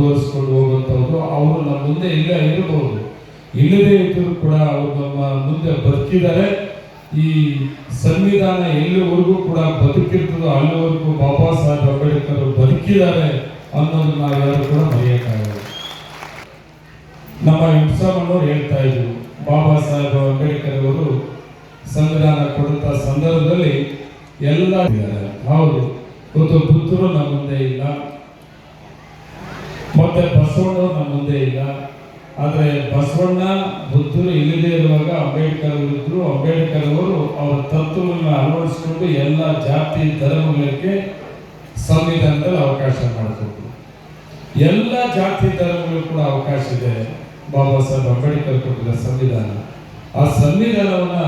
ಮುಂದುವರಿಸ್ಕೊಂಡು ಹೋಗುವಂಥವ್ರು. ಅವರು ನಮ್ಮ ಮುಂದೆ ಇಲ್ಲ ಇರಬಹುದು, ಇಲ್ಲದೇ ಇದ್ದರೂ ಕೂಡ ಅವರು ನಮ್ಮ ಮುಂದೆ ಬದುಕಿದ್ದಾರೆ. ಈ ಸಂವಿಧಾನ ಎಲ್ಲಿವರೆಗೂ ಕೂಡ ಬದುಕಿರ್ತದೋ ಅಲ್ಲಿವರೆಗೂ ಬಾಬಾ ಸಾಹೇಬ್ ಅಂಬೇಡ್ಕರ್ ಬದುಕಿದ್ದಾರೆ ಅನ್ನೋದು ನಾವ್ಯಾರು ಕೂಡ ಮರೆಯಕ್ಕಾಗಲ್ಲ. ನಮ್ಮ ಹಿಂಸಮ್ಮನವರು ಹೇಳ್ತಾ ಇದ್ರು, ಬಾಬಾ ಸಾಹೇಬ್ ಅಂಬೇಡ್ಕರ್ ಅವರು ಸಂವಿಧಾನ ಕೊಡುತ್ತ ಸಂದರ್ಭದಲ್ಲಿ ಎಲ್ಲ ಹೌದು, ಬುದ್ಧರು ನಮ್ಮ ಮುಂದೆ ಇಲ್ಲ, ಮತ್ತೆ ಬಸವಣ್ಣವರು ನಮ್ಮ ಮುಂದೆ ಇಲ್ಲ. ಆದರೆ ಬಸವಣ್ಣ ಬುದ್ಧರು ಇಲ್ಲದೇ ಇರುವಾಗ ಅಂಬೇಡ್ಕರ್ ಇದ್ರು. ಅಂಬೇಡ್ಕರ್ ಅವರು ಅವರ ತತ್ವವನ್ನು ಅಳವಡಿಸಿಕೊಂಡು ಎಲ್ಲ ಜಾತಿ ಧರ್ಮಗಳಿಗೆ ಸಂವಿಧಾನದಲ್ಲಿ ಅವಕಾಶ ಮಾಡಿಕೊಟ್ರು. ಎಲ್ಲ ಜಾತಿ ಧರ್ಮಗಳು ಕೂಡ ಅವಕಾಶ ಇದೆ. ಬಾಬಾ ಸಾಹೇಬ್ ಅಂಬೇಡ್ಕರ್ ಕೊಟ್ಟಿದ್ದ ಸಂವಿಧಾನ, ಆ ಸಂವಿಧಾನವನ್ನ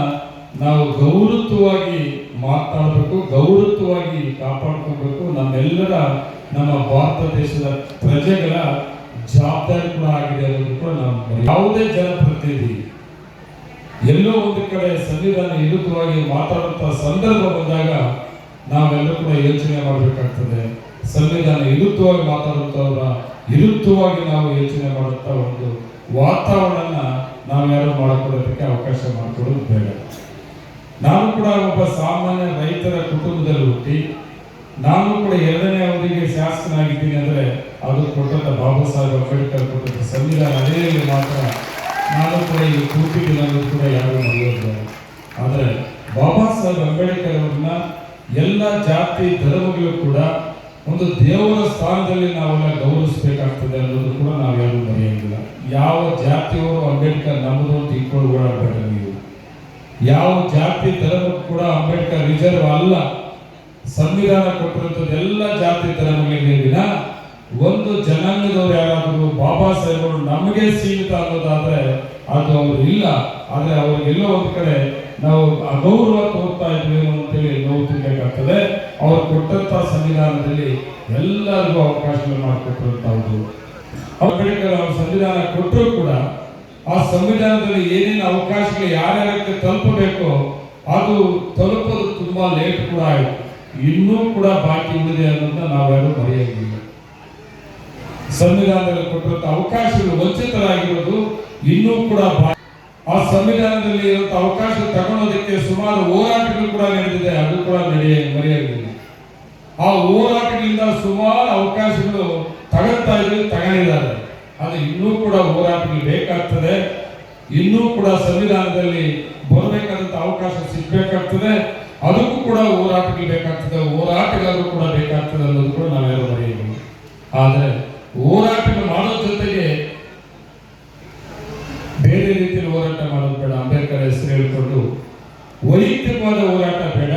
ನಾವು ಗೌರವವಾಗಿ ಮಾತನಾಡಬೇಕು, ಗೌರವವಾಗಿ ಕಾಪಾಡ್ಕೋಬೇಕು. ನಮ್ಮ ಭಾರತ ದೇಶದ ಪ್ರಜೆಗಳ ಜವಾಬ್ದಾರಿ ಕೂಡ ಆಗಿದೆ ಅನ್ನೋದು ಕೂಡ ನಾವು ಯಾವುದೇ ಜನಪ್ರತಿನಿಧಿ ಎಲ್ಲೋ ಒಂದು ಕಡೆ ಸಂವಿಧಾನ ವಿರುದ್ಧವಾಗಿ ಮಾತಾಡುವಂತಹ ಸಂದರ್ಭ ಬಂದಾಗ ನಾವೆಲ್ಲರೂ ಕೂಡ ಯೋಚನೆ ಮಾಡಬೇಕಾಗ್ತದೆ. ಸಂವಿಧಾನ ವಿರುದ್ಧವಾಗಿ ಮಾತಾಡುವಂತವರ ವಿರುದ್ಧವಾಗಿ ನಾವು ಯೋಚನೆ ಮಾಡುವಂತ ಒಂದು ವಾತಾವರಣ ನಾವ್ಯಾರು ಮಾಡಿಕೊಡೋದಕ್ಕೆ ಅವಕಾಶ ಮಾಡಿಕೊಡೋದು ಬೇಡ. ನಾನು ಕೂಡ ಒಬ್ಬ ಸಾಮಾನ್ಯ ರೈತರ ಕುಟುಂಬದಲ್ಲಿ ಹುಟ್ಟಿ ನಾನು ಕೂಡ 2ನೇ ಅವಧಿಗೆ ಶಾಸಕನಾಗಿದ್ದೀನಿ ಅಂದರೆ ಅದು ಕೊಟ್ಟಂತ ಬಾಬಾ ಸಾಹೇಬ್ ಅಂಬೇಡ್ಕರ್ ಕೊಟ್ಟಂತ ಸಂವಿಧಾನ ಅದೇ ಮಾತ್ರ ನಾನು ಕೂಡ ಈ ಕೂತಿದ್ದೀನಿ ಅನ್ನೋದು ಕೂಡ ಯಾರು ಮರೆಯೋದು. ಆದರೆ ಬಾಬಾ ಸಾಹೇಬ್ ಅಂಬೇಡ್ಕರ್ ಅವ್ರನ್ನ ಎಲ್ಲ ಜಾತಿ ಧರ್ಮಗಳು ಕೂಡ ಒಂದು ದೇವರ ಸ್ಥಾನದಲ್ಲಿ ನಾವೆಲ್ಲ ಗೌರವಿಸಬೇಕಾಗ್ತದೆ ಅನ್ನೋದು ಕೂಡ ನಾವು ಯಾರು ಮರೆಯೋದಿಲ್ಲ. ಯಾವ ಜಾತಿಯವರು ಅಂಬೇಡ್ಕರ್ ನಮ್ಮದು ಅಂತ ಇಟ್ಕೊಂಡು ಓಡಾಡಬೇಡ ನೀವು. ಯಾವ ಜಾತಿ ಧರ್ಮ ಕೂಡ ಅಂಬೇಡ್ಕರ್ ರಿಸರ್ವ್ ಅಲ್ಲ. ಸಂವಿಧಾನ ಕೊಟ್ಟಿರುವಂಥದ್ದು ಎಲ್ಲ ಜಾತಿ ಧರ್ಮಗಳಿಗೆ ದಿನ ಒಂದು ಜನಾಂಗದವರು ಯಾರಾದರೂ ಬಾಬಾ ಸಾಹೇಬರು ನಮಗೆ ಸೀಮಿತ ಅನ್ನೋದಾದ್ರೆ ಅದು ಅವರು ಇಲ್ಲ. ಆದರೆ ಅವ್ರಿಗೆಲ್ಲೋ ಒಂದು ಕಡೆ ನಾವು ಅಗೌರವ ತೋರ್ತಾ ಇದ್ವಿ ಅಂತೇಳಿ ನೋವು ತಿನ್ಬೇಕಾಗ್ತದೆ. ಅವ್ರು ಕೊಟ್ಟಂತ ಸಂವಿಧಾನದಲ್ಲಿ ಎಲ್ಲರಿಗೂ ಅವಕಾಶಗಳು ಮಾಡಿಕೊಟ್ಟಿರುವಂತಹದ್ದು. ಅಂಬೇಡ್ಕರ್ ಅವರು ಸಂವಿಧಾನ ಕೊಟ್ಟರು ಕೂಡ ಆ ಸಂವಿಧಾನದಲ್ಲಿ ಏನೇನು ಅವಕಾಶಗಳು ಯಾರ್ಯಾರಕ್ಕೆ ತಲುಪಬೇಕೋ ಅದು ತಲುಪೋದು ತುಂಬಾ ಲೇಟ್ ಕೂಡ ಆಯಿತು. ಇನ್ನೂ ಕೂಡ ಬಾಕಿ ಉಳಿದೆ ಅನ್ನೋದನ್ನ ನಾವ್ಯಾರು ಮರೆಯೋದಿಲ್ಲ. ಸಂವಿಧಾನದಲ್ಲಿ ಕೊಟ್ಟಿರುವಂತಹ ಅವಕಾಶಗಳು ವಂಚಿತರಾಗಿರೋದು ಇನ್ನೂ ಕೂಡ ಆ ಸಂವಿಧಾನದಲ್ಲಿ ಇರುವಂತಹ ಅವಕಾಶ ತಗೊಳ್ಳೋದಕ್ಕೆ ಸುಮಾರು ಹೋರಾಟಗಳು ಕೂಡ ನಡೆದಿದೆ, ಅದು ಕೂಡ ಮರೆಯೋದಿಲ್ಲ. ಆ ಹೋರಾಟಗಳಿಂದ ಸುಮಾರು ಅವಕಾಶಗಳು ತಗೊಂಡಿದ್ದಾರೆ. ಅದು ಇನ್ನೂ ಕೂಡ ಹೋರಾಟಗಳು ಬೇಕಾಗ್ತದೆ. ಇನ್ನೂ ಕೂಡ ಸಂವಿಧಾನದಲ್ಲಿ ಬರಬೇಕಾದಂತ ಅವಕಾಶ ಸಿಗ್ಬೇಕಾಗ್ತದೆ. ಅದಕ್ಕೂ ಕೂಡ ಹೋರಾಟಗಳು ಬೇಕಾಗ್ತದೆ, ಹೋರಾಟಗಾರರು ಕೂಡ ಬೇಕಾಗ್ತದೆ ಅನ್ನೋದು ಕೂಡ ನಾವ್ಯಾರು ಮರೆಯಬಹುದು. ಆದರೆ ಹೋರಾಟಗಳು ಮಾಡೋ ಜೊತೆಗೆ ಬೇರೆ ರೀತಿಯಲ್ಲಿ ಹೋರಾಟ ಮಾಡೋದು ಬೇಡ. ಅಂಬೇಡ್ಕರ್ ಹೆಸರು ಹೇಳಿಕೊಂಡು ವೈಯಕ್ತಿಕವಾದ ಹೋರಾಟ ಬೇಡ.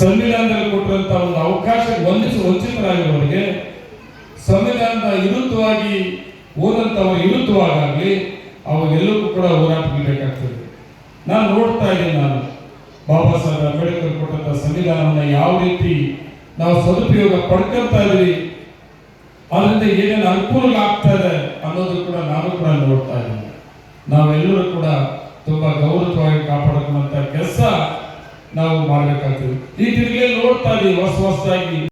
ಸಂವಿಧಾನದಲ್ಲಿ ಕೊಟ್ಟಿರುವಂತ ಒಂದು ಅವಕಾಶ ವಂಚಿತರಾಗಿರೋರಿಗೆ ಸಂವಿಧಾನದ ವಿರುದ್ಧವಾಗಿ ಓದಂತವರ ವಿರುದ್ಧವಾಗಲಿ ಅವಾಗೆಲ್ಲಕ್ಕೂ ಕೂಡ ಹೋರಾಟಗಳು ಬೇಕಾಗ್ತದೆ. ನಾನು ನೋಡ್ತಾ ಇದ್ದೀನಿ, ಬಾಬಾ ಸಾಹೇಬ್ ಅಂಬೇಡ್ಕರ್ ಕೊಟ್ಟಂತ ಸಂವಿಧಾನವನ್ನ ಯಾವ ರೀತಿ ನಾವು ಸದುಪಯೋಗ ಪಡ್ಕೊಳ್ತಾ ಇದೀವಿ, ಅದರಿಂದ ಏನೇನು ಅನುಕೂಲ ಆಗ್ತಾ ಇದೆ ಅನ್ನೋದು ಕೂಡ ನಾನು ಕೂಡ ನೋಡ್ತಾ ಇದ್ದೀನಿ. ನಾವೆಲ್ಲರೂ ಕೂಡ ತುಂಬಾ ಗೌರವವಾಗಿ ಕಾಪಾಡಿಕೊಳ್ಳುವಂತ ಕೆಲಸ ನಾವು ಮಾಡಬೇಕಾಗ್ತದೆ. ಈ ತಿರುಗಿ ನೋಡ್ತಾ ಇದೀವಿ ಹೊಸದಾಗಿ